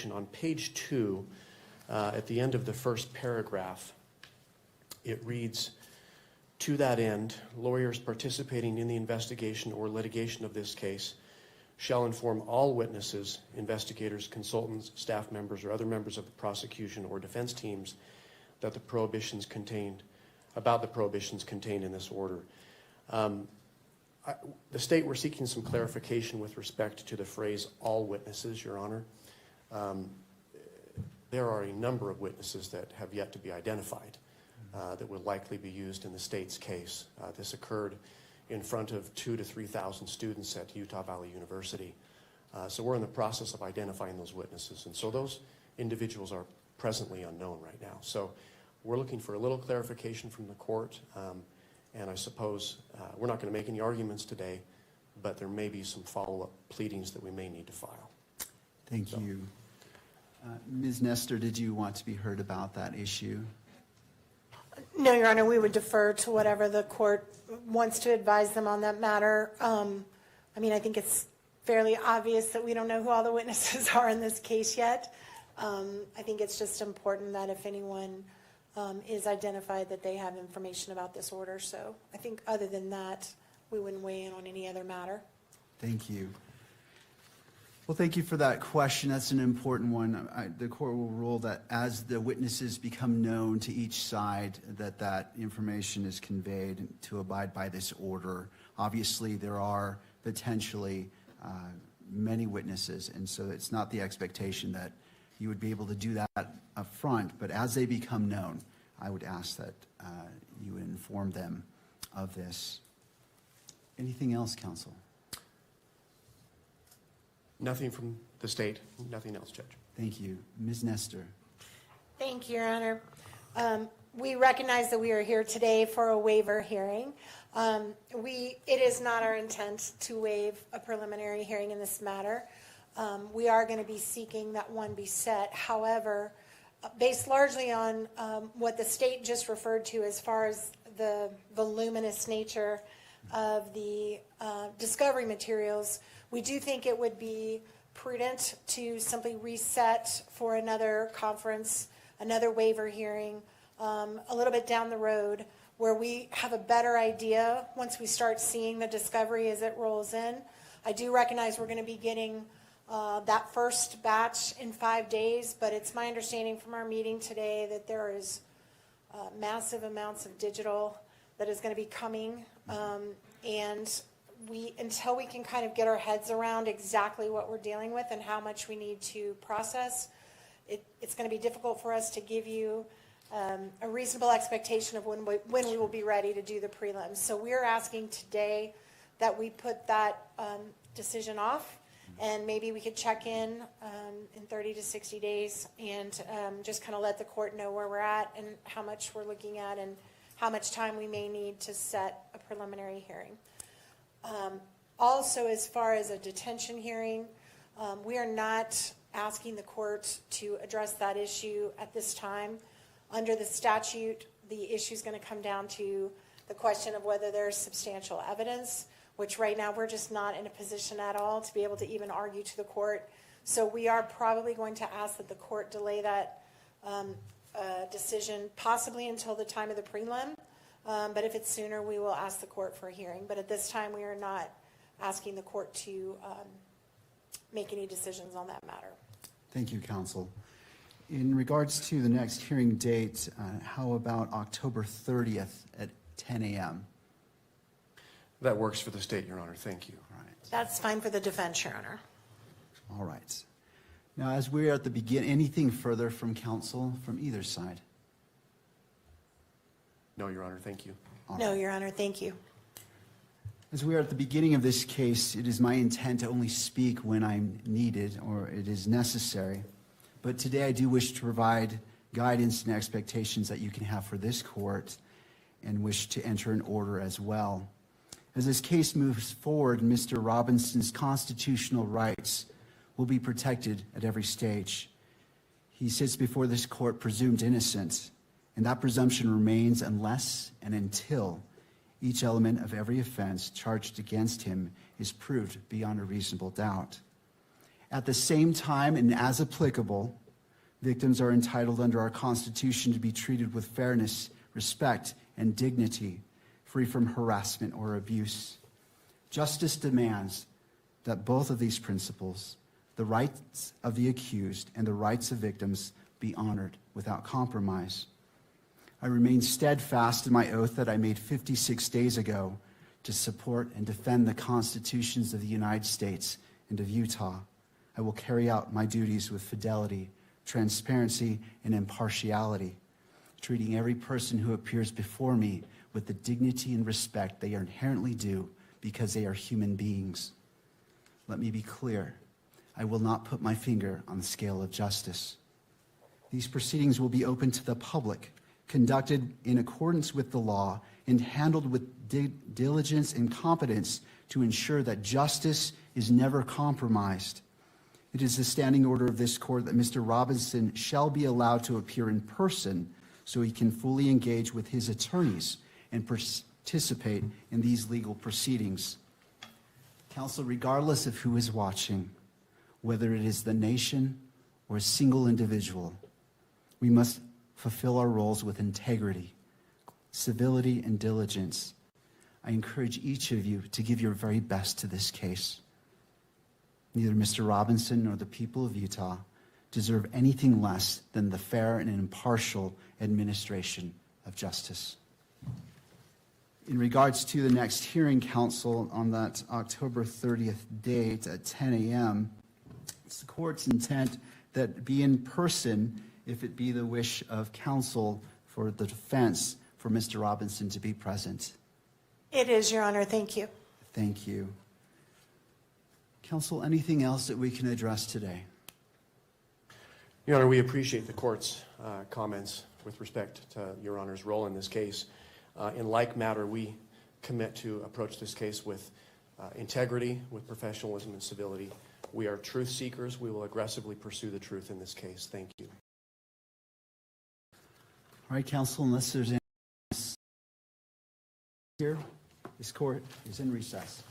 investigation. On page 2, at the end of the first paragraph, it reads, "To that end, lawyers participating in the investigation or litigation of this case shall inform all witnesses, investigators, consultants, staff members, or other members of the prosecution or defense teams about the prohibitions contained in this order." The state, we're seeking some clarification with respect to the phrase "all witnesses," Your Honor. There are a number of witnesses that have yet to be identified that will likely be used in the state's case. This occurred in front of 2,000 to 3,000 students at Utah Valley University. So we're in the process of identifying those witnesses. And so those individuals are presently unknown right now. So we're looking for a little clarification from the court. And I suppose we're not going to make any arguments today, but there may be some follow-up pleadings that we may need to file. Thank you. Ms. Nestor, did you want to be heard about that issue? No, Your Honor, we would defer to whatever the court wants to advise them on that matter. I mean, I think it's fairly obvious that we don't know who all the witnesses are in this case yet. I think it's just important that if anyone is identified, that they have information about this order. So I think other than that, we wouldn't weigh in on any other matter. Thank you. Well, thank you for that question. That's an important one. The court will rule that as the witnesses become known to each side, that information is conveyed to abide by this order. Obviously, there are potentially many witnesses, and so it's not the expectation that you would be able to do that up front, but as they become known, I would ask that you would inform them of this. Anything else, counsel? Nothing from the state, nothing else, Judge. Thank you. Ms. Nestor. Thank you, Your Honor. We recognize that we are here today for a waiver hearing. It is not our intent to waive a preliminary hearing in this matter. We are going to be seeking that one be set. However, based largely on what the state just referred to as far as the voluminous nature of the discovery materials, we do think it would be prudent to simply reset for another conference, another waiver hearing, a little bit down the road, where we have a better idea once we start seeing the discovery as it rolls in. I do recognize we're going to be getting that first batch in 5 days, but it's my understanding from our meeting today that there is massive amounts of digital that is going to be coming, and until we can kind of get our heads around exactly what we're dealing with and how much we need to process, it's going to be difficult for us to give you a reasonable expectation of when we will be ready to do the prelims. So we're asking today that we put that decision off, and maybe we could check in 30 to 60 days and just kind of let the court know where we're at and how much we're looking at and how much time we may need to set a preliminary hearing. Also, as far as a detention hearing, we are not asking the court to address that issue at this time. Under the statute, the issue is going to come down to the question of whether there's substantial evidence, which right now we're just not in a position at all to be able to even argue to the court. So we are probably going to ask that the court delay that decision possibly until the time of the prelim. But if it's sooner, we will ask the court for a hearing. But at this time, we are not asking the court to make any decisions on that matter. Thank you, counsel. In regards to the next hearing date, how about October 30th at 10 a.m.? That works for the state, Your Honor. Thank you. All right. That's fine for the defense, Your Honor. All right. Now, as we're at the beginning, anything further from counsel from either side? No, Your Honor. Thank you. No, Your Honor. Thank you. As we are at the beginning of this case, it is my intent to only speak when I'm needed or it is necessary. But today I do wish to provide guidance and expectations that you can have for this court and wish to enter an order as well. As this case moves forward, Mr. Robinson's constitutional rights will be protected at every stage. He sits before this court presumed innocent, and that presumption remains unless and until each element of every offense charged against him is proved beyond a reasonable doubt. At the same time, and as applicable, victims are entitled under our Constitution to be treated with fairness, respect, and dignity, free from harassment or abuse. Justice demands that both of these principles, the rights of the accused and the rights of victims, be honored without compromise. I remain steadfast in my oath that I made 56 days ago to support and defend the constitutions of the United States and of Utah. I will carry out my duties with fidelity, transparency, and impartiality, treating every person who appears before me with the dignity and respect they are inherently due because they are human beings. Let me be clear. I will not put my finger on the scale of justice. These proceedings will be open to the public, conducted in accordance with the law, and handled with diligence and competence to ensure that justice is never compromised. It is the standing order of this court that Mr. Robinson shall be allowed to appear in person so he can fully engage with his attorneys and participate in these legal proceedings. Counsel, regardless of who is watching, whether it is the nation or a single individual, we must fulfill our roles with integrity, civility, and diligence. I encourage each of you to give your very best to this case. Neither Mr. Robinson nor the people of Utah deserve anything less than the fair and impartial administration of justice. In regards to the next hearing, counsel, on that October 30th date at 10 a.m., it's the court's intent that be in person if it be the wish of counsel for the defense for Mr. Robinson to be present. It is, Your Honor. Thank you. Thank you. Counsel, anything else that we can address today? Your Honor, we appreciate the court's comments with respect to Your Honor's role in this case. In like matter, we commit to approach this case with integrity, with professionalism and civility. We are truth seekers. We will aggressively pursue the truth in this case. Thank you. All right, counsel, unless there's anything else here, this court is in recess.